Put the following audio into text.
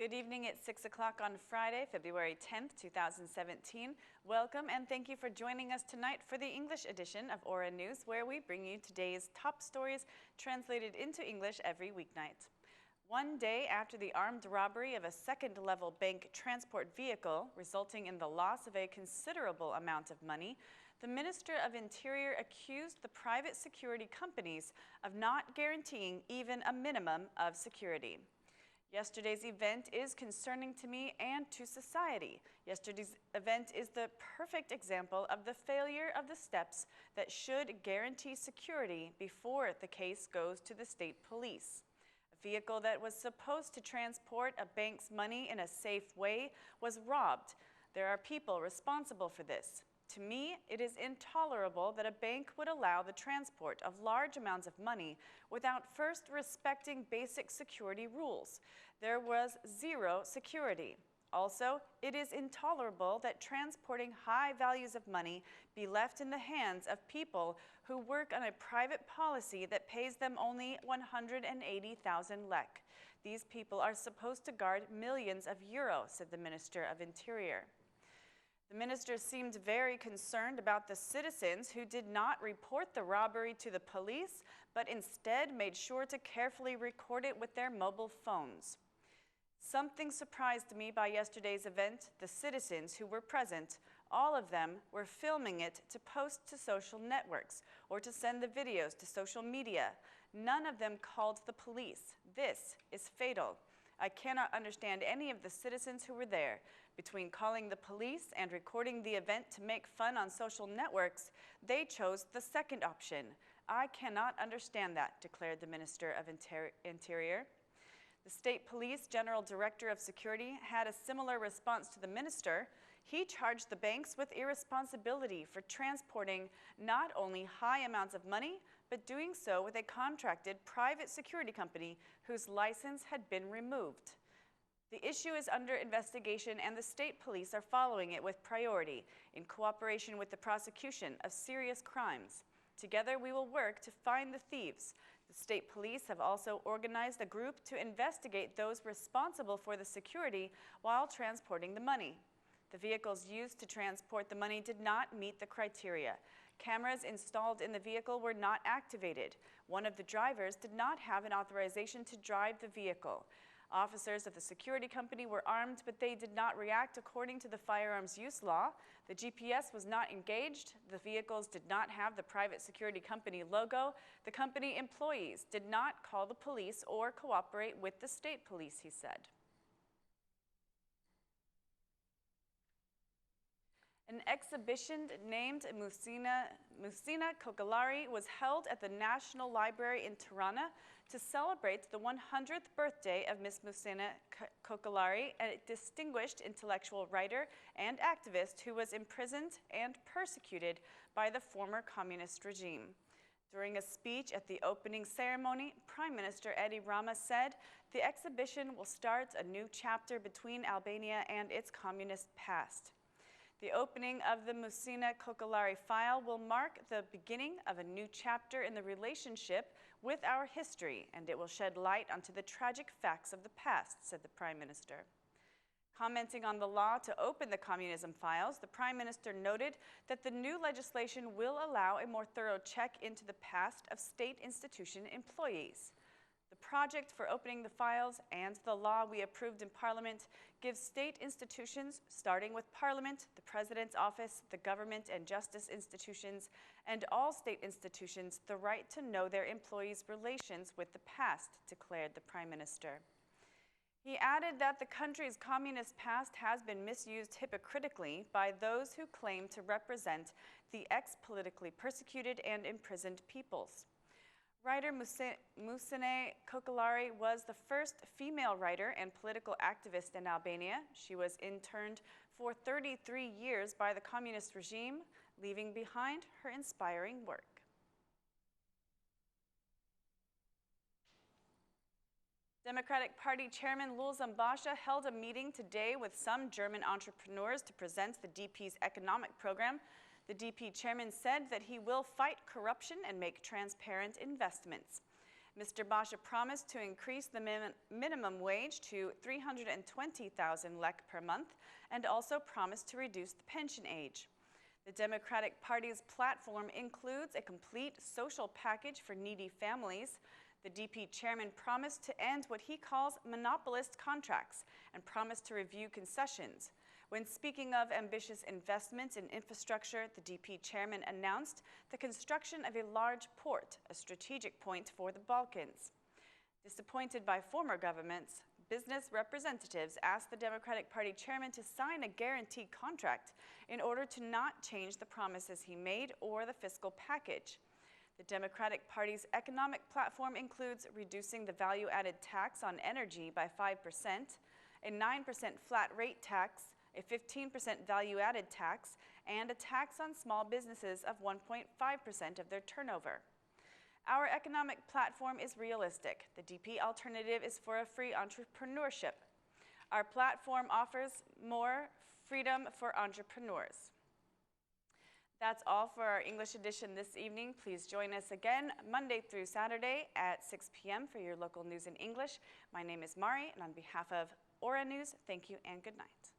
Good evening. It's 6 o'clock on Friday, February 10th, 2017. Welcome and thank you for joining us tonight for the English edition of Aura News, where we bring you today's top stories translated into English every weeknight. One day after the armed robbery of a second-level bank transport vehicle, resulting in the loss of a considerable amount of money, the Minister of Interior accused the private security companies of not guaranteeing even a minimum of security. Yesterday's event is concerning to me and to society. Yesterday's event is the perfect example of the failure of the steps that should guarantee security before the case goes to the state police. A vehicle that was supposed to transport a bank's money in a safe way was robbed. There are people responsible for this. To me, it is intolerable that a bank would allow the transport of large amounts of money without first respecting basic security rules. There was zero security. Also, it is intolerable that transporting high values of money be left in the hands of people who work on a private policy that pays them only 180,000 lek. These people are supposed to guard millions of euros, said the Minister of Interior. The minister seemed very concerned about the citizens who did not report the robbery to the police, but instead made sure to carefully record it with their mobile phones. Something surprised me by yesterday's event. The citizens who were present, all of them were filming it to post to social networks or to send the videos to social media. None of them called the police. This is fatal. I cannot understand any of the citizens who were there. Between calling the police and recording the event to make fun on social networks, they chose the second option. I cannot understand that, declared the Minister of Interior. The State Police General Director of Security had a similar response to the minister. He charged the banks with irresponsibility for transporting not only high amounts of money, but doing so with a contracted private security company whose license had been removed. The issue is under investigation and the state police are following it with priority in cooperation with the prosecution of serious crimes. Together we will work to find the thieves. The state police have also organized a group to investigate those responsible for the security while transporting the money. The vehicles used to transport the money did not meet the criteria. Cameras installed in the vehicle were not activated. One of the drivers did not have an authorization to drive the vehicle. Officers of the security company were armed, but they did not react according to the firearms use law. The GPS was not engaged. The vehicles did not have the private security company logo. The company employees did not call the police or cooperate with the state police, he said. An exhibition named Musina Kokalari was held at the National Library in Tirana to celebrate the 100th birthday of Miss Musina Kokalari, a distinguished intellectual writer and activist who was imprisoned and persecuted by the former communist regime. During a speech at the opening ceremony, Prime Minister Edi Rama said the exhibition will start a new chapter between Albania and its communist past. The opening of the Musina Kokalari file will mark the beginning of a new chapter in the relationship with our history, and it will shed light onto the tragic facts of the past, said the Prime Minister. Commenting on the law to open the communism files, the Prime Minister noted that the new legislation will allow a more thorough check into the past of state institution employees. The project for opening the files and the law we approved in Parliament gives state institutions, starting with Parliament, the President's office, the government and justice institutions, and all state institutions the right to know their employees' relations with the past, declared the Prime Minister. He added that the country's communist past has been misused hypocritically by those who claim to represent the ex-politically persecuted and imprisoned peoples. Writer Musina Kokalari was the first female writer and political activist in Albania. She was interned for 33 years by the communist regime, leaving behind her inspiring work. Democratic Party Chairman Lulzam Basha held a meeting today with some German entrepreneurs to present the DP's economic program. The DP chairman said that he will fight corruption and make transparent investments. Mr. Basha promised to increase the minimum wage to 320,000 lek per month and also promised to reduce the pension age. The Democratic Party's platform includes a complete social package for needy families. The DP chairman promised to end what he calls monopolist contracts and promised to review concessions. When speaking of ambitious investments in infrastructure, the DP chairman announced the construction of a large port, a strategic point for the Balkans. Disappointed by former governments, business representatives asked the Democratic Party chairman to sign a guaranteed contract in order to not change the promises he made or the fiscal package. The Democratic Party's economic platform includes reducing the value-added tax on energy by 5%, a 9% flat rate tax, a 15% value-added tax, and a tax on small businesses of 1.5% of their turnover. Our economic platform is realistic. The DP alternative is for a free entrepreneurship. Our platform offers more freedom for entrepreneurs. That's all for our English edition this evening. Please join us again Monday through Saturday at 6 p.m. for your local news in English. My name is Mari, and on behalf of Aura News, thank you and good night.